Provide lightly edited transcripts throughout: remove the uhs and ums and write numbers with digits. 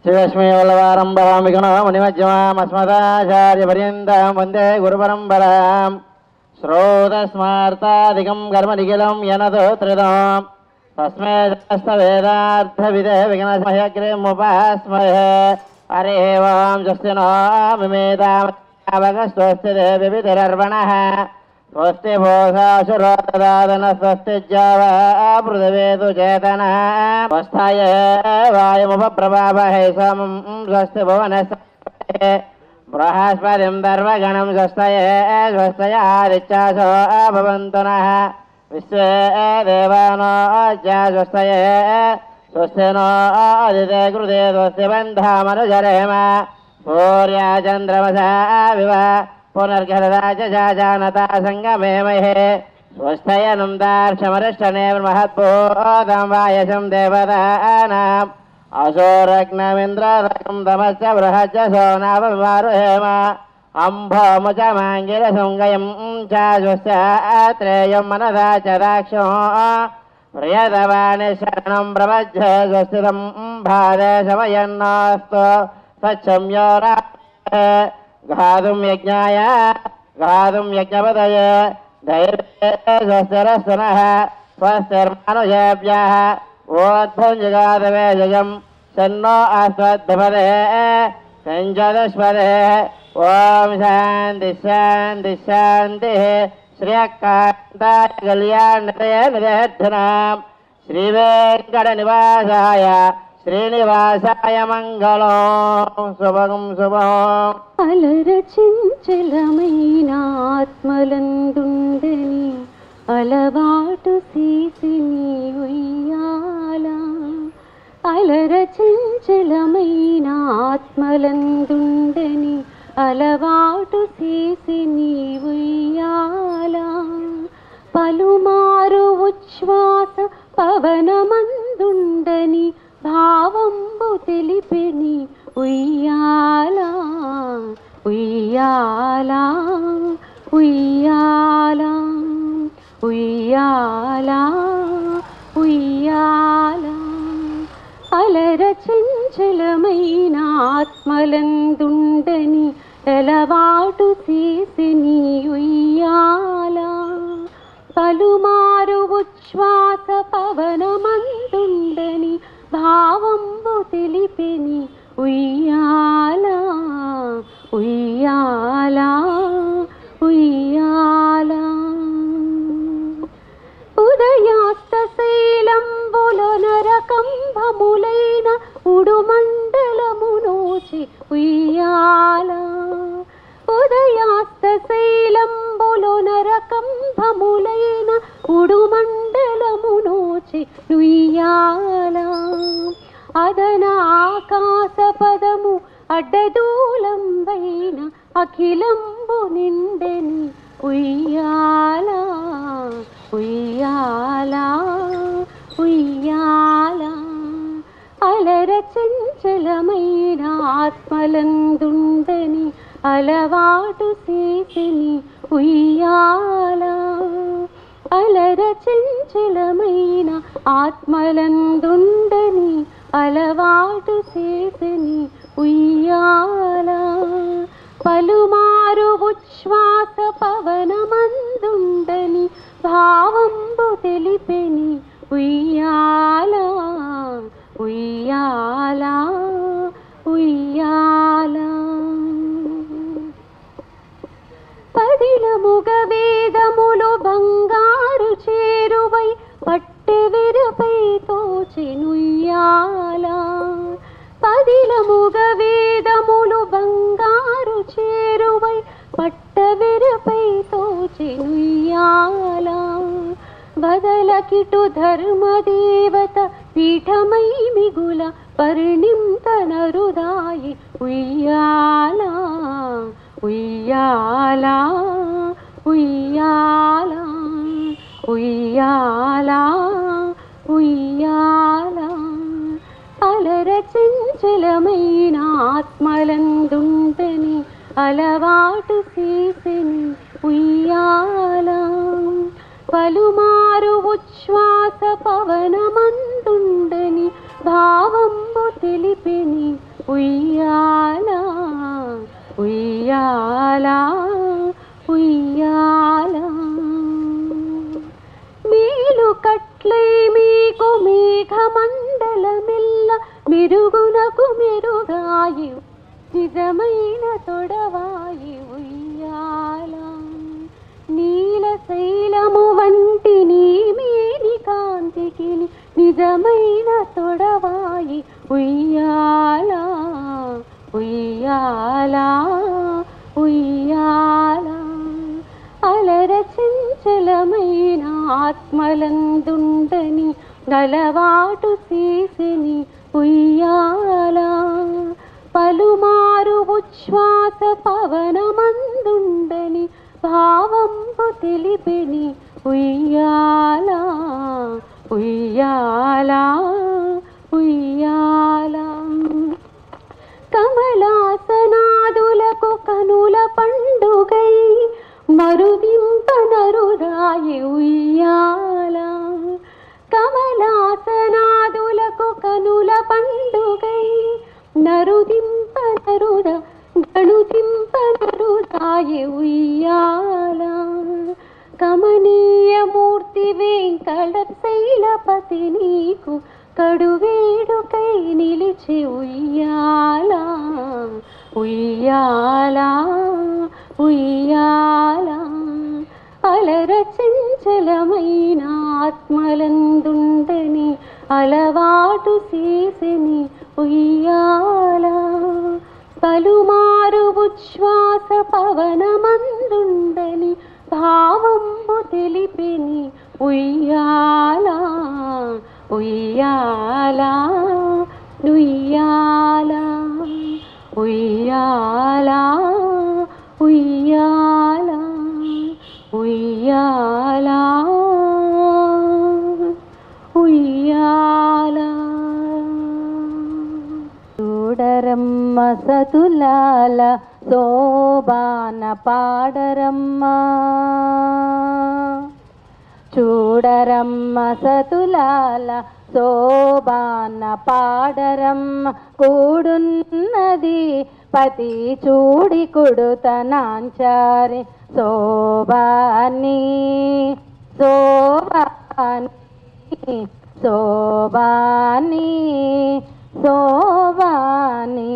श्रीलक्ष्मीवल्लभारम्भं मणिमध्यमामस्मदाचार्यपर्यन्तं वन्दे गुरुपरम्पराम् श्रोतस्मार्तादिकं कर्मनिखिलं यनतोत्रितम् तस्मै वेदार्थविदे विघ्नमह्यग्रिमुपास्महे हरिः ओं स्वस्ति नो मिमेतावगस्वस्ति देविभिरर्वणः स्वस्ति भोगासुरोददादन स्वस्ति पृथिवेतु चेतना स्वस्थाय वायुमुपप्रभावहे समं स्वस्ति भुवनस्पते बृहस्पतिं दर्वगणं स्वस्तये स्वस्तयादित्यासो भवन्तु नः विश्वे देवानो स्वस्तये स्वस्ति नो आदिते कृते स्वस्ति बन्धामनुजरेम सूर्या चन्द्रमसा विव पुनर्घरदा च जानता सङ्गमे महे स्वस्थयनं दार्शमरिष्टने महत्पूतं वायसं देवतानाम् असोरग्नमिन्द्ररकं तमश्च बृहच्च सोनावमारुहेम अम्भोमुचमाङ्गिरसुङ्गयं च स्वस्यात्रेयं मनसा च दाक्षो प्रियतवानि शरणं प्रपद्ये स्वस्तितं भादे शमयन्नास्तु सच्छम्यो घातुं यज्ञाय घातुं यज्ञपतये दैवे स्वस्तिरस्तुनः स्वस्तिर्मनुजेभ्यः ओद्भुञ्जगादवे जयं सन्नो अस्मद्भवदे सञ्जदस्पदे ॐ शान्ति शान्ति शान्तिः श्रियकान्ताय कल्याणतये निधनां श्रीवेङ्कटनिवासाय श्रीनिवासाय मंगलम शुभगं शुभं అలరచించలమైన ఆత్మలందుండని అలవాటు చేసిని ఉయ్యాల అలరచించలమైన ఆత్మలందుండని అలవాటు చేసిని ఉయ్యాల పలుమారు ఉచ్ఛ్వాస పవనమందుండని భావంబు తెలిపిని ఉయ్యాల ఉయ్యాల ఉయ్యాల ఉయ్యాల ఉయ్యాల అలరచించలమైన ఆత్మలందుండని ఎలవాటు చేసిని ఉయ్యాల పలుమారు ఉచ్ఛ్వాస పవనమందుండని భావంబు తెలిపిని ఉయ్యాల ఉయ్యాల ఉయ్యాల ఉదయాస్తశైలంబులో నరకంభములైన ఉడుమండలమునోచి ఉయ్యాల ఉదయాస్తశైలంబులో నరకంభములైన ఉడుమండలమునోచి ఉయ్యాల అదన ఆకాశ పదము అడ్డదూలంబైన అఖిలంబు నిండెని ఉయ్యాల ఉయ్యాల ఉయ్యాల అలరచంచలమైన ఆత్మలందుండని అలవాటు చేసిని ఉయ్యాల అలరచంచలమైన ఆత్మలందుండని అలవాటు చేసిని ఉయ్యాల పలుమారు ఉచ్ఛ్వాస పవనమందుండని భావంబు తెలిపిని ఉయ్యాల ఉయ్యాల ఉయ్యాల పదిలముగ వేదములు బంగారు చేరువై పట్టెవిరపై తోచెనుయ్యాల పదిలముగ వేదములు బంగారు చేరువై పట్టవిరపై తోచెనుయ్యాల బదలకిటు ధర్మదేవత పీఠమై మిగుల పరిణింతనరుదాయి ఉయ్యాల ఉయ్యాల ఉయ్యాల ఉయ్యాల ఉయ్యాల అలరచంచలమైన ఆత్మలందుండని అలవాటు చేసిని ఉయ్యాల పలుమారు ఉచ్ఛ్వాస పవనమందుండని భావంబు తెలిపిని మెరుగునకు మెరుగాయి నిజమైన తొడవాయి ఉయ్యాల. నీల శైలము వంటి నీ మేని కాంతికి నిజమైన తొడవాయి ఉయ్యాల ఉయ్యాల ఉయ్యాల. అలర చంచలమైన ఆత్మలందుండని గలవాటు చేసిని ఉయ్యాల. పలుమారు ఉచ్ఛ్వాస పవనమందుండని భావంబు తెలిపిని ఉయ్యాల ఉయ్యాల ఉయ్యాల. కమలాసనాదులకు కనుల పండుగై మరుదింపనరుదాయి ఉయ్యాల. కమలాసనాదులకు కనుల పండుగై నరుదింపనరుద గణుదింపనరుదాయి ఉయ్యాల. కమనీయ మూర్తి వెంకటశైలపతి నీకు కడువేడుకై నిలిచి ఉయ్యాల ఉయ్యాల ఉయ్యాల. అలర చంచలమైన ఆత్మలందుండని అలవాటు చేసిని ఉయ్యాల. పలుమారు ఉచ్ఛ్వాస పవనమందుండని భావంబు తెలిపిని ఉయ్యాల ఉయ్యాల ఉయ్యాల ఉయ్యాల ఉయ్యాల ఉయ్యాల ఉయ్యాల. చూడరమ్మ సతులాల శోభాన పాడరమ్మ. చూడరమ్మ సతులాల శోభాన పాడరమ్మ. కూడున్నది పతి చూడి కొడుతనాంచారి శోభాని శోభాని శోభాని శోభాని.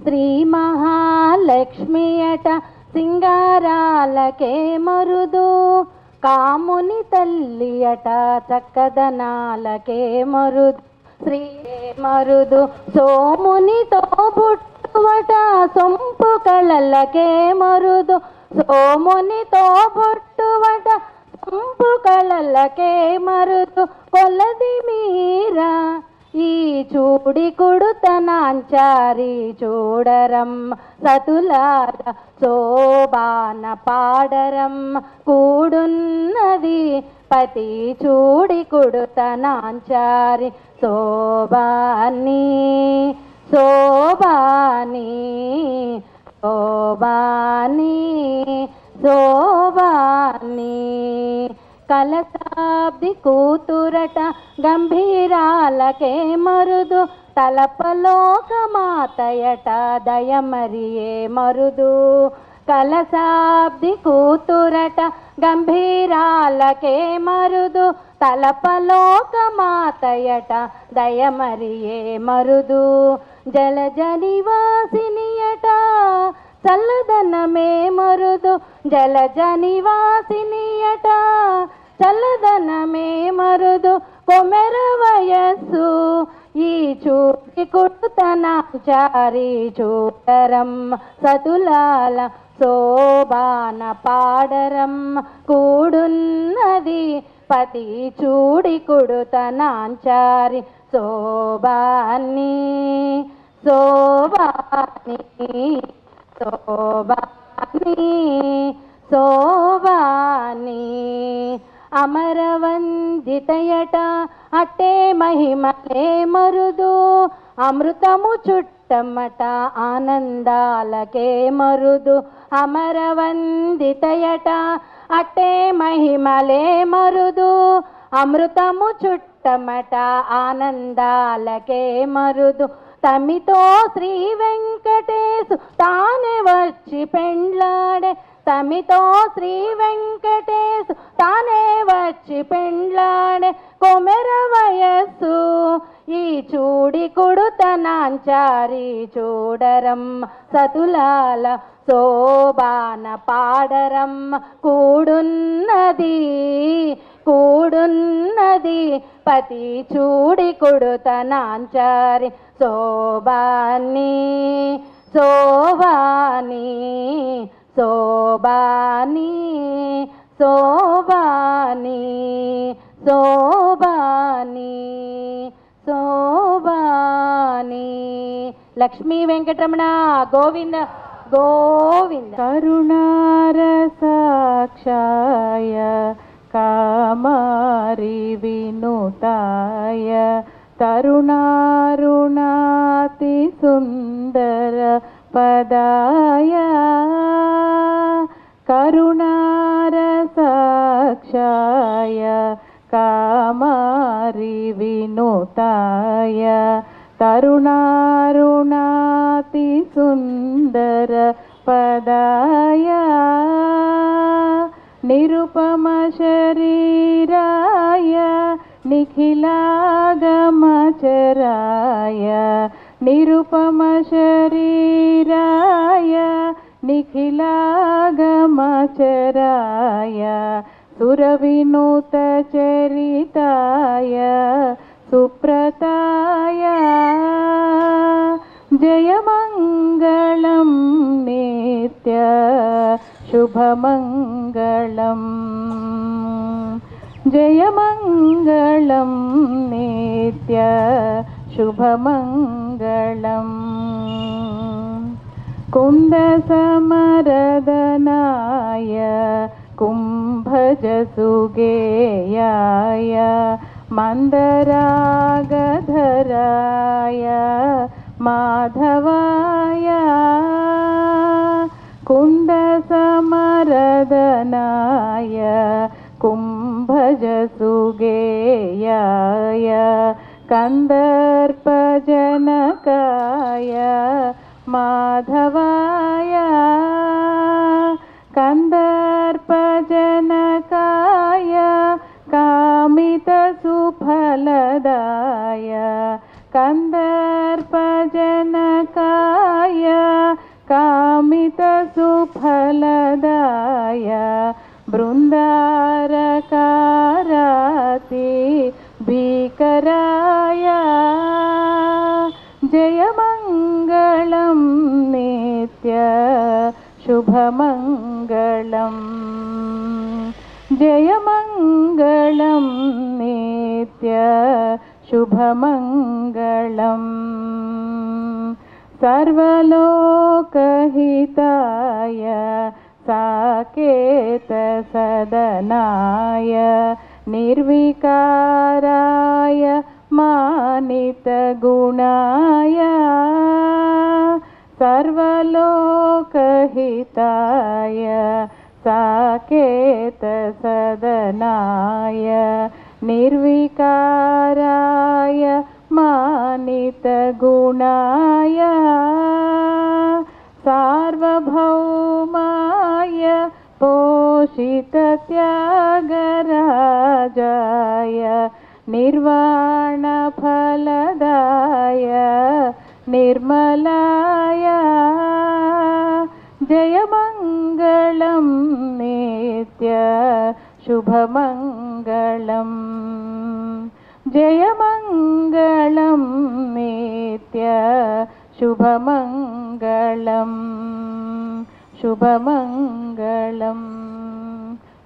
శ్రీ మహాలక్ష్మియట సింగారాలకే మరుదు. కాముని తల్లియట చక్కదనాలకే మరుదు. శ్రీ మరుదు సోమునితో పుట్టువట సొంపు కళలకే మరుదు. సోమునితో పుట్టువట సొంపు కళలకే మరుదు. కొలది మీరా ఈ చూడి కొడుతనాంచారి చూడరమ్మ సతులాల శోభాన పాడరమ్మ. కూడున్నది పతి చూడి కొడుతనాంచారి శోభాని శోభాని శోభాని శోభాని. కలశాబ్ది కూతురట గంభీరాలకే మరుదు. తలపలోకమాతయట దయమరియే మరుదు. కలశాబ్ది కూతురట గంభీరాలకే మరుదు. తలపలోకమాతయట దయమరియే మరుదు. జలజ నివాసినియట చల్లదనమే మరుదు. జలజ నివాసినియట చల్లదనమే మరుదు. కొమెర వయస్సు ఈ చూడి కొడుతనాంచారి చూడరమ్మ సతులాల శోభాన పాడరమ్మ. కూడున్నది పతి చూడి కొడుతనాంచారి శోభాని శోభాని శోభాని శోభాని. అమరవందితయట అట్టే మహిమలే మరుదు. అమృతము చుట్టమట ఆనందాలకే మరుదు. అమరవందితయట అట్టే మహిమలే మరుదు. అమృతము చుట్టమట ఆనందాలకే మరుదు. తమితో శ్రీ వెంకటేశు తానే వచ్చి పెండ్లాడే తమితో శ్రీ వెంకటేశు తానే వచ్చి పెండ్లాడే కొమెర వయస్సు ఈ చూడి కుడుతనాంచారి చూడరమ్మ సతులాల శోభాన పాడరమ్మ కూడున్నది పతి చూడి కుడుతనాంచారి శోభాని శోభాని శోభాని శోభాని శోభాని శోభాని. లక్ష్మీ వెంకటరమణ గోవింద గోవింద. కరుణారసాక్షాయ కామారి వినుతాయ తరుణారుణాతి సుందర పదాయ కరుణారసాక్షాయ కామారి వినుతాయ తరుణారుణాతి సుందర పదాయ నిరుపమ శరీరాయ నిఖిలాగమచరాయ నిరుపమ శరీరాయ నిఖిలాగమచరాయ సురవినూత చరితాయ సుప్రతాయ జయమంగళం నిత్య శుభమంగళం జయమంగళం నిత్య శుభమంగళం కుందసమరదనాయ కుంభజసుగేయాయ మందరాగధరాయ మాధవాయ కుందసమరదనాయ కుంభజసుగేయాయ కందర్పజనకాయ మాధవాయ కందర్పజనకాయ కామితసుఫలదాయ కందర్పజనకాయ కామితసుఫలదాయ బృందారకారాతి భీకరాయ జయమంగళం నిత్య శుభమంగళం జయమంగళం నిత్య శుభమంగళం సర్వలోకహితాయ సాకేత సదనాయ నిర్వికారాయ మానిత గుణాయ సర్వలోకహితాయ సాకేత సదనాయ నిర్వికారాయ మానిత గుణాయ సార్వభౌమాయ పోషిత త్యాగరాజాయ నిర్వాణ ఫలదాయ నిర్మలాయ జయమంగళం నిత్య శుభమంగళం జయమంగళం నిత్య శుభమంగళం శుభమంగళం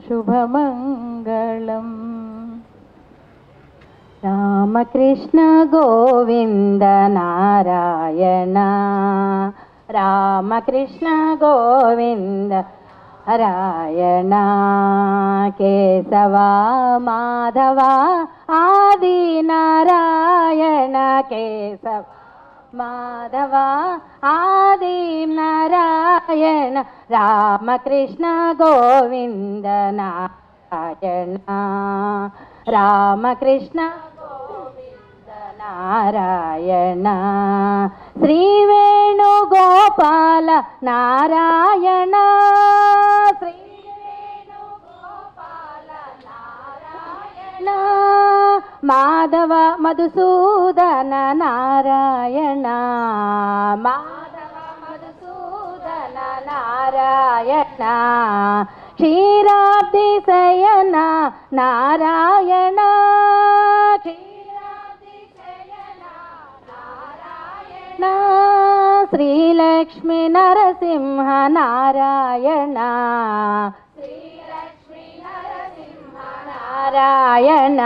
శుభమంగళం. రామకృష్ణ గోవింద నారాయణ రామకృష్ణ గోవింద నారాయణ కేశవ మాధవ ఆది నారాయణ కేశవ మాధవ ఆది నారాయణ రామకృష్ణ గోవింద నారాయణ రామకృష్ణ గోవింద నారాయణ శ్రీ వేణుగోపాల నారాయణ మాధవ మధుసూదన నారాయణ మాధవ మధుసూదన నారాయణ క్షీరాబ్ది శయన నారాయణ క్షీరాబ్ది శయన నారాయణ శ్రీలక్ష్మీ నరసింహ నారాయణ శ్రీలక్ష్మీ నరసింహ నారాయణ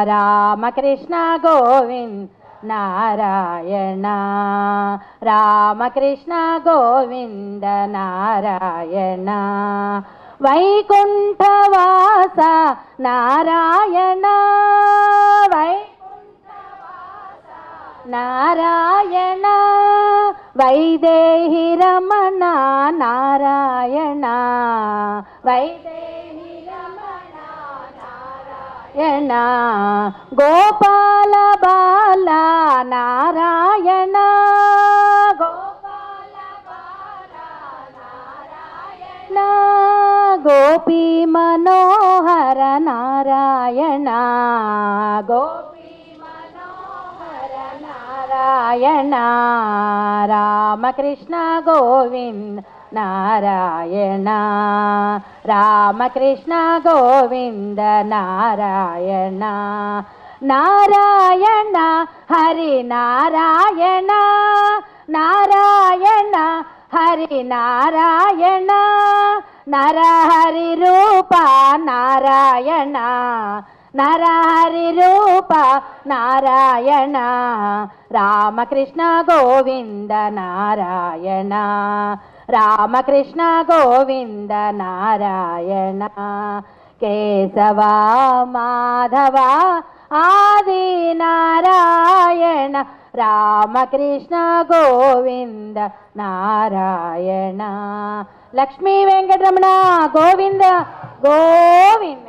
రామకృష్ణ గోవింద్ నారాయణ రామకృష్ణ గోవింద నారాయణ వైకుంఠవాస నారాయణ వైకుంఠవాస నారాయణ వైదేహి రమణ నారాయణ వైదేహి రమణ నారాయణ గోపాల బాల నారాయణ గోపాల బాల నారాయణ గోపీ మనోహర నారాయణ గోపీ మనోహర నారాయణ రామకృష్ణ గోవింద్ నారాయణ రామకృష్ణ గోవింద నారాయణ నారాయణ హరి నారాయణ నారాయణ హరి నారాయణ నరహరి రూప నారాయణ నరహరి రూప నారాయణ రామకృష్ణ గోవింద నారాయణ రామకృష్ణ గోవింద నారాయణ కేశవ మాధవ ఆది నారాయణ రామకృష్ణ గోవింద నారాయణ లక్ష్మీ వెంకటరమణ గోవింద గోవింద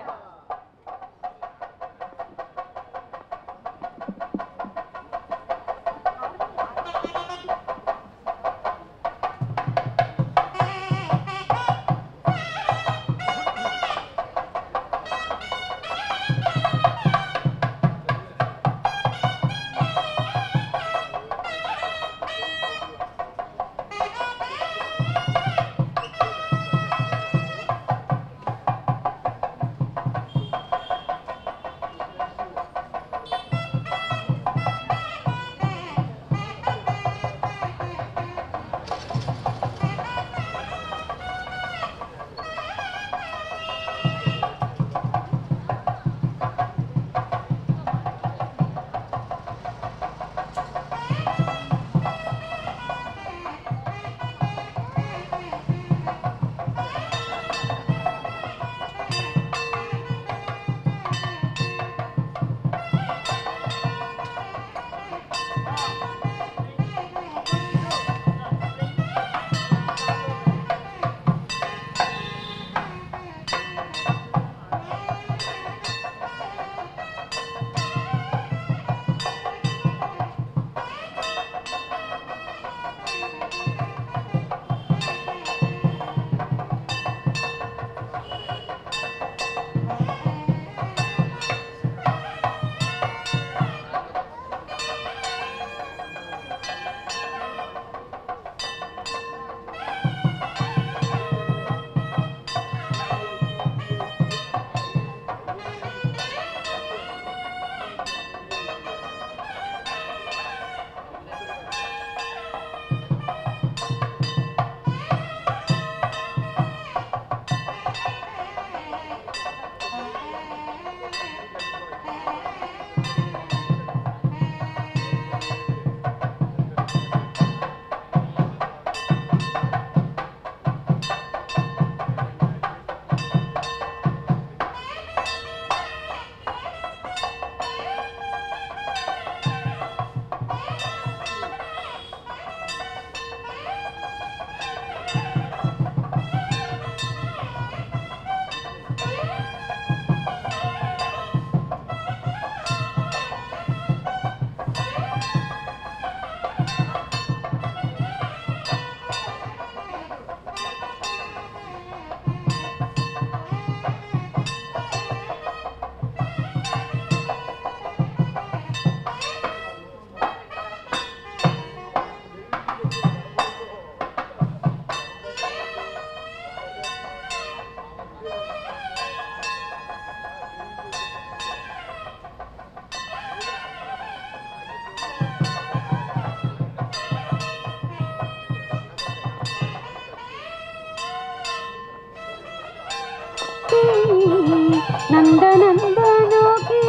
నందనందనకి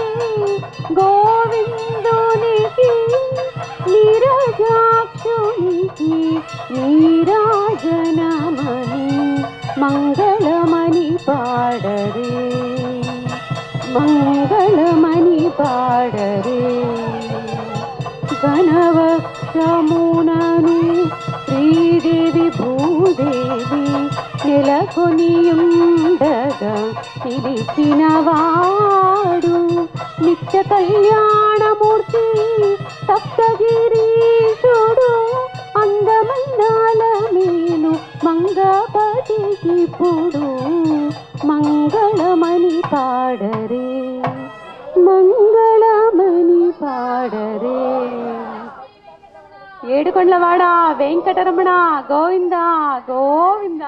గోవిందునికి నీరజాక్షునికి నీరాజనమని మంగళమని పాడరే మంగళమని పాడరే ఘనవక్షమునను శ్రీదేవి భూదేవి నెలకొనియుండగా నిలిచినవాడు నిత్య కళ్యాణమూర్తి సప్తగిరీశుడు అందమైన మీను మంగపతికిప్పుడు మంగళమని పాడరే మంగళమని పాడరే. ఏడుకొండలవాడ వెంకటరమణ గోవింద గోవింద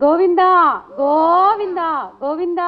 గోవింద గోవింద గోవింద.